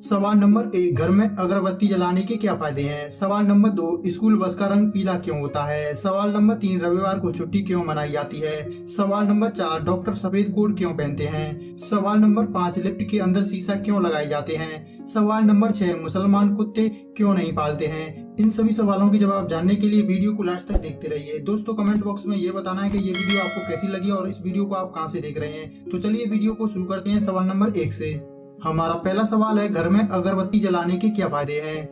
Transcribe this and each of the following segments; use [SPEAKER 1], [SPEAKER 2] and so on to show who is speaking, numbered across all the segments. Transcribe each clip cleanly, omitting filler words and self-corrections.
[SPEAKER 1] सवाल नंबर 1, घर में अगरबत्ती जलाने के क्या फायदे हैं। सवाल नंबर 2, स्कूल बस का रंग पीला क्यों होता है। सवाल नंबर 3, रविवार को छुट्टी क्यों मनाई जाती है। सवाल नंबर 4, डॉक्टर सफेद कोट क्यों पहनते हैं। सवाल नंबर 5, लिफ्ट के अंदर शीशा क्यों लगाए जाते हैं। सवाल नंबर 6, मुसलमान कुत्ते क्यों नहीं पालते हैं। इन सभी सवालों के जवाब जानने के लिए वीडियो को लास्ट तक देखते रहिए। दोस्तों, कमेंट बॉक्स में ये बताना है कि ये वीडियो आपको कैसी लगी और इस वीडियो को आप कहां से देख रहे हैं। तो चलिए वीडियो को शुरू करते हैं सवाल नंबर 1 से। हमारा पहला सवाल है, घर में अगरबत्ती जलाने के क्या फायदे हैं।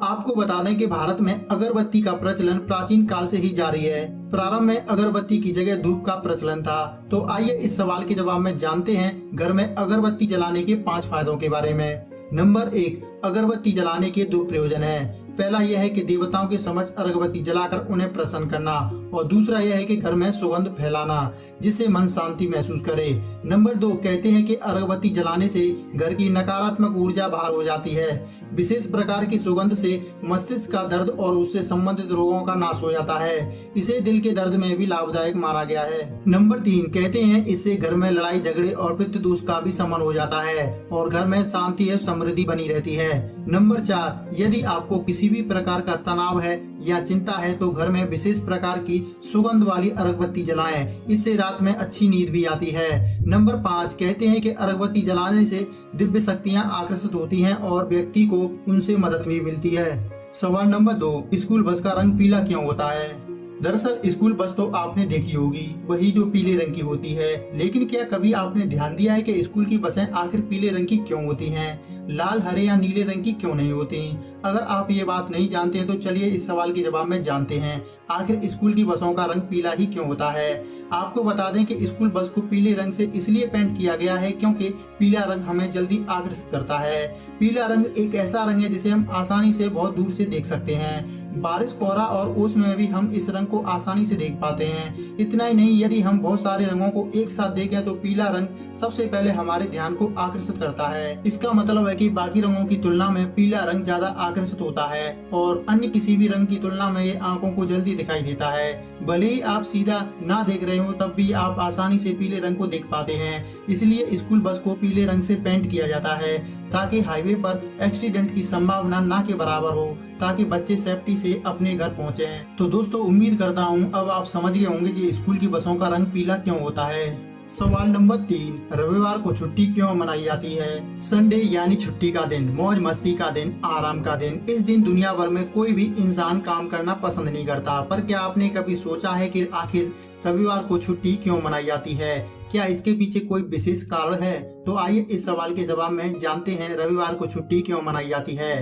[SPEAKER 1] आपको बता दें कि भारत में अगरबत्ती का प्रचलन प्राचीन काल से ही जारी है। प्रारंभ में अगरबत्ती की जगह धूप का प्रचलन था। तो आइए इस सवाल के जवाब में जानते हैं घर में अगरबत्ती जलाने के 5 फायदों के बारे में। नंबर 1, अगरबत्ती जलाने के 2 प्रयोजन है। पहला यह है कि देवताओं के समक्ष अगरबत्ती जलाकर उन्हें प्रसन्न करना, और दूसरा यह है कि घर में सुगंध फैलाना जिससे मन शांति महसूस करे। नंबर 2, कहते हैं कि अगरबत्ती जलाने से घर की नकारात्मक ऊर्जा बाहर हो जाती है। विशेष प्रकार की सुगंध से मस्तिष्क का दर्द और उससे संबंधित रोगों का नाश हो जाता है। इसे दिल के दर्द में भी लाभदायक माना गया है। नंबर 3, कहते हैं इससे घर में लड़ाई झगड़े और पितृ दोष का भी शमन हो जाता है और घर में शांति एवं समृद्धि बनी रहती है। नंबर 4, यदि आपको किसी भी प्रकार का तनाव है या चिंता है तो घर में विशेष प्रकार की सुगंध वाली अगरबत्ती जलाएं। इससे रात में अच्छी नींद भी आती है। नंबर 5, कहते हैं कि अगरबत्ती जलाने से दिव्य शक्तियां आकर्षित होती हैं और व्यक्ति को उनसे मदद भी मिलती है। सवाल नंबर 2, स्कूल बस का रंग पीला क्यों होता है। दरअसल स्कूल बस तो आपने देखी होगी, वही जो पीले रंग की होती है। लेकिन क्या कभी आपने ध्यान दिया है कि स्कूल की बसें आखिर पीले रंग की क्यों होती हैं, लाल, हरे या नीले रंग की क्यों नहीं होती। अगर आप ये बात नहीं जानते हैं तो चलिए इस सवाल के जवाब में जानते हैं आखिर स्कूल की बसों का रंग पीला ही क्यों होता है। आपको बता दें कि स्कूल बस को पीले रंग से इसलिए पेंट किया गया है क्योंकि पीला रंग हमें जल्दी आकर्षित करता है। पीला रंग एक ऐसा रंग है जिसे हम आसानी से बहुत दूर से देख सकते हैं। बारिश, कोहरा और ओस में भी हम इस रंग को आसानी से देख पाते हैं। इतना ही नहीं, यदि हम बहुत सारे रंगों को एक साथ देखें तो पीला रंग सबसे पहले हमारे ध्यान को आकर्षित करता है। इसका मतलब है कि बाकी रंगों की तुलना में पीला रंग ज्यादा आकर्षित होता है और अन्य किसी भी रंग की तुलना में ये आंखों को जल्दी दिखाई देता है। भले ही आप सीधा ना देख रहे हो तब भी आप आसानी से पीले रंग को देख पाते हैं। इसलिए स्कूल बस को पीले रंग से पेंट किया जाता है ताकि हाईवे पर एक्सीडेंट की संभावना ना के बराबर हो, ताकि बच्चे सेफ्टी से अपने घर पहुंचे। तो दोस्तों, उम्मीद करता हूं अब आप समझ गए होंगे कि स्कूल की बसों का रंग पीला क्यों होता है। सवाल नंबर 3, रविवार को छुट्टी क्यों मनाई जाती है। संडे यानी छुट्टी का दिन, मौज मस्ती का दिन, आराम का दिन। इस दिन दुनिया भर में कोई भी इंसान काम करना पसंद नहीं करता, पर क्या आपने कभी सोचा है कि आखिर रविवार को छुट्टी क्यों मनाई जाती है। क्या इसके पीछे कोई विशेष कारण है। तो आइए इस सवाल के जवाब में जानते हैं रविवार को छुट्टी क्यों मनाई जाती है।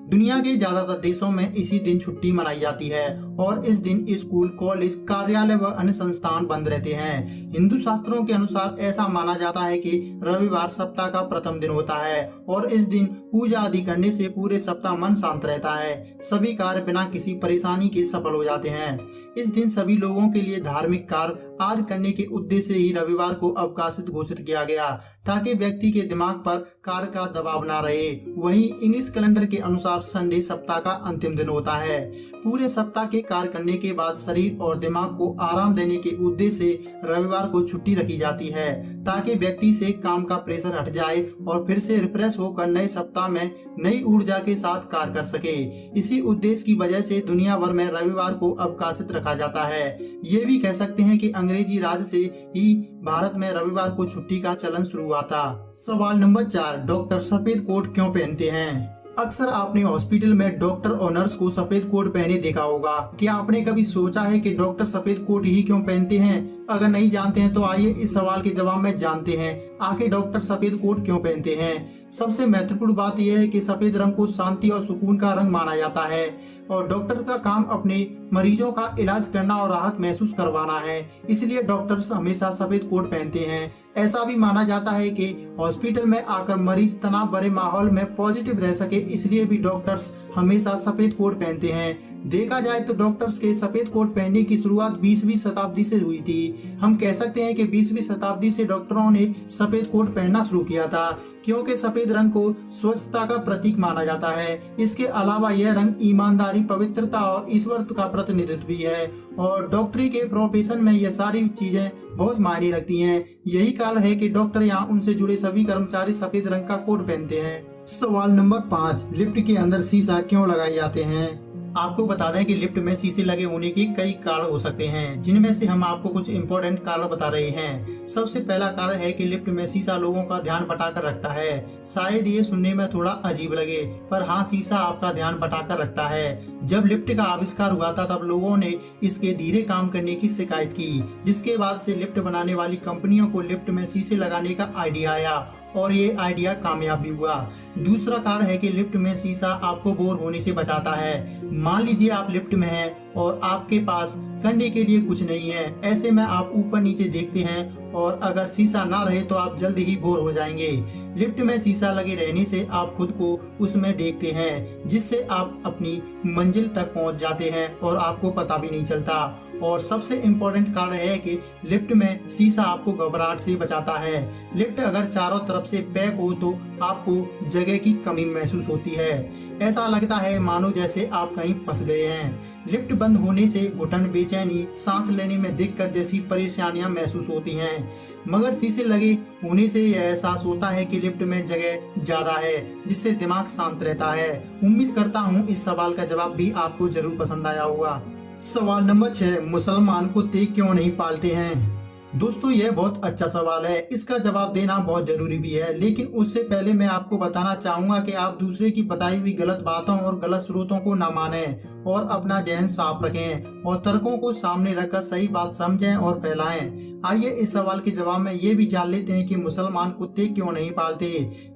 [SPEAKER 1] दुनिया के ज्यादातर देशों में इसी दिन छुट्टी मनाई जाती है और इस दिन स्कूल, कॉलेज, कार्यालय व अन्य संस्थान बंद रहते हैं। हिंदू शास्त्रों के अनुसार ऐसा माना जाता है कि रविवार सप्ताह का प्रथम दिन होता है और इस दिन पूजा आदि करने से पूरे सप्ताह मन शांत रहता है। सभी कार्य बिना किसी परेशानी के सफल हो जाते हैं। इस दिन सभी लोगों के लिए धार्मिक कार्य आदि करने के उद्देश्य से ही रविवार को अवकाशित घोषित किया गया ताकि व्यक्ति के दिमाग पर कार्य का दबाव ना रहे। वहीं इंग्लिश कैलेंडर के अनुसार संडे सप्ताह का अंतिम दिन होता है। पूरे सप्ताह के कार्य करने के बाद शरीर और दिमाग को आराम देने के उद्देश्य से रविवार को छुट्टी रखी जाती है ताकि व्यक्ति से काम का प्रेशर हट जाए और फिर से रिफ्रेश होकर नए सप्ताह में नई ऊर्जा के साथ कार्य कर सके। इसी उद्देश्य की वजह से दुनिया भर में रविवार को अवकाशित रखा जाता है। ये भी कह सकते हैं कि अंग्रेजी राज से ही भारत में रविवार को छुट्टी का चलन शुरू हुआ था। सवाल नंबर 4, डॉक्टर सफेद कोट क्यों पहनते हैं। अक्सर आपने हॉस्पिटल में डॉक्टर और नर्स को सफेद कोट पहने देखा होगा। क्या आपने कभी सोचा है कि डॉक्टर सफेद कोट ही क्यों पहनते हैं। अगर नहीं जानते हैं तो आइए इस सवाल के जवाब में जानते हैं आखिर डॉक्टर सफेद कोट क्यों पहनते हैं। सबसे महत्वपूर्ण बात यह है कि सफेद रंग को शांति और सुकून का रंग माना जाता है और डॉक्टर का काम अपने मरीजों का इलाज करना और राहत महसूस करवाना है। इसलिए डॉक्टर्स हमेशा सफेद कोट पहनते हैं। ऐसा भी माना जाता है कि हॉस्पिटल में आकर मरीज तनाव भरे माहौल में पॉजिटिव रह सके, इसलिए भी डॉक्टर्स हमेशा सफेद कोट पहनते हैं। देखा जाए तो डॉक्टर्स के सफेद कोट पहनने की शुरुआत 20वीं शताब्दी से हुई थी। हम कह सकते हैं कि 20वीं शताब्दी से डॉक्टरों ने सफेद कोट पहनना शुरू किया था क्योंकि सफेद रंग को स्वच्छता का प्रतीक माना जाता है। इसके अलावा यह रंग ईमानदारी, पवित्रता और ईश्वर का प्रतिनिधित्व भी है और डॉक्टरी के प्रोफेशन में यह सारी चीजें बहुत मायने रखती हैं। यही कारण है कि डॉक्टर या उनसे जुड़े सभी कर्मचारी सफेद रंग का कोट पहनते हैं। सवाल नंबर 5, लिफ्ट के अंदर शीशा क्यों लगाए जाते हैं? आपको बता दें कि लिफ्ट में शीशे लगे होने के कई कारण हो सकते हैं, जिनमें से हम आपको कुछ इंपॉर्टेंट कारण बता रहे हैं। सबसे पहला कारण है कि लिफ्ट में शीशा लोगों का ध्यान भटका रखता है। शायद ये सुनने में थोड़ा अजीब लगे, पर हाँ, शीशा आपका ध्यान भटका रखता है। जब लिफ्ट का आविष्कार हुआ था तब लोगों ने इसके धीरे काम करने की शिकायत की, जिसके बाद से लिफ्ट बनाने वाली कंपनियों को लिफ्ट में शीशे लगाने का आइडिया आया और ये आइडिया कामयाब भी हुआ। दूसरा कारण है कि लिफ्ट में शीशा आपको बोर होने से बचाता है। मान लीजिए आप लिफ्ट में हैं और आपके पास करने के लिए कुछ नहीं है, ऐसे में आप ऊपर नीचे देखते हैं और अगर शीशा ना रहे तो आप जल्द ही बोर हो जाएंगे। लिफ्ट में शीशा लगे रहने से आप खुद को उसमें देखते हैं, जिससे आप अपनी मंजिल तक पहुंच जाते हैं और आपको पता भी नहीं चलता। और सबसे इम्पोर्टेंट कारण है कि लिफ्ट में शीशा आपको घबराहट से बचाता है। लिफ्ट अगर चारों तरफ से पैक हो तो आपको जगह की कमी महसूस होती है। ऐसा लगता है मानो जैसे आप कहीं फंस गए हैं। लिफ्ट बंद होने से घुटन, बेचैनी, सांस लेने में दिक्कत जैसी परेशानियां महसूस होती हैं। मगर शीशे लगे होने से यह एहसास होता है कि लिफ्ट में जगह ज्यादा है, जिससे दिमाग शांत रहता है। उम्मीद करता हूँ इस सवाल का जवाब भी आपको जरूर पसंद आया होगा। सवाल नंबर 6, मुसलमान कुत्ते क्यों नहीं पालते हैं? दोस्तों, यह बहुत अच्छा सवाल है। इसका जवाब देना बहुत जरूरी भी है, लेकिन उससे पहले मैं आपको बताना चाहूंगा कि आप दूसरे की बताई हुई गलत बातों और गलत स्रोतों को न मानें और अपना जहन साफ रखें और तर्कों को सामने रखकर सही बात समझें और फैलाएं। आइए इस सवाल के जवाब में ये भी जान लेते हैं कि मुसलमान कुत्ते क्यों नहीं पालते।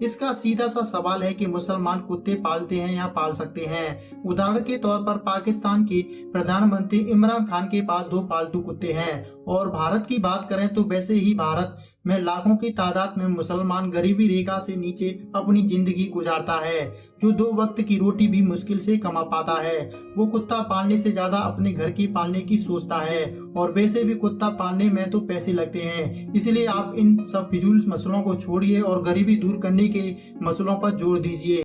[SPEAKER 1] इसका सीधा सा सवाल है कि मुसलमान कुत्ते पालते हैं या पाल सकते हैं। उदाहरण के तौर पर पाकिस्तान के प्रधानमंत्री इमरान खान के पास 2 पालतू कुत्ते हैं। और भारत की बात करें तो वैसे ही भारत में लाखों की तादाद में मुसलमान गरीबी रेखा से नीचे अपनी जिंदगी गुजारता है, जो 2 वक्त की रोटी भी मुश्किल से कमा पाता है। वो कुत्ता पालने से ज्यादा अपने घर की पालने की सोचता है, और वैसे भी कुत्ता पालने में तो पैसे लगते हैं। इसलिए आप इन सब फिजूल मसलों को छोड़िए और गरीबी दूर करने के मसलों पर जोर दीजिए।